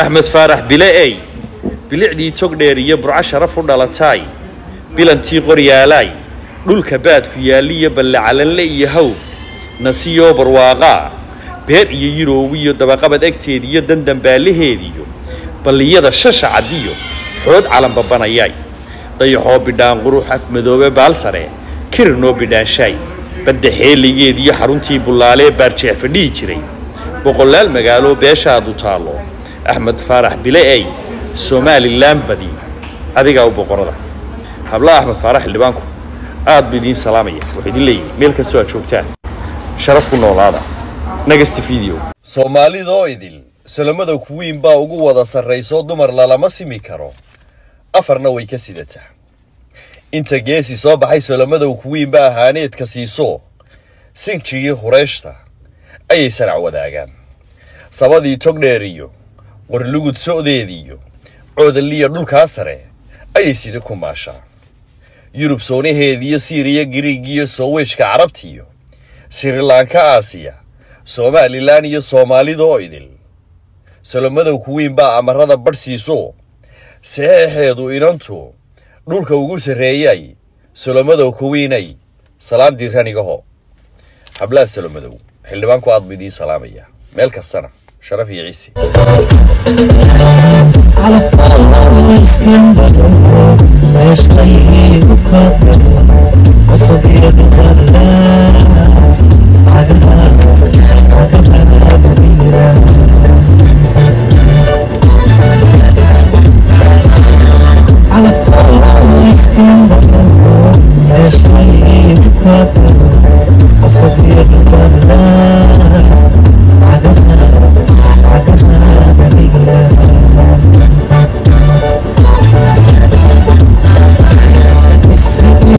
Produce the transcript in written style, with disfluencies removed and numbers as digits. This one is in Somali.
أحمد فارح بلاي بلعدي تقدر يبرع شرف ودلتاي بلنتي قريالاي دول كبات كيالية بل على اللي يهو نسيو برواقا بير ييروويو دبقبد اكتيديو دندن بالهيديو بل يدا شش عديو حود علم بباناياي ضيحو بدان قروح مدوبة بالسري كيرنو بدان شاي بده حيليgeedii xaruntii bulaale baarjeex fadhii jiray boqolaal magaalo beeshaadu taalo Axmed Faarax Bilaay Somaliland badi adiga u boqorada habla Axmed Faarax Libaanku aad bidin salaamaya waxay dileeyay meel ka soo joogtaan sharaf ku noolaada next video Soomaalido idil salamada ku weyn baa ugu wada sareyso dumar lama simi karo afarna way ka sidataa inta geesi soo baxay salamada ku weyn baa ahaaneed ka siiso sinjiga Qurayshta ay sarac wadaagaan sabadii togdheeriyo qorlugud soodeediyo coodaliya dhulka sare ay sida ku maasha Yurub soonaheediyo Syria Greegiyo Soweeshka Carabtiyo Sri Lanka Aasiya Somaliland iyo Soomaalido idil salamada ku weyn baa amarada barsiiso saxeedu inantu dhulka ugu sareeyay salamada ku weynay salaam diiranigaho habla salamada xildhibaanku aad bidii salaamaya meel kastana sharaf iyo ciisi على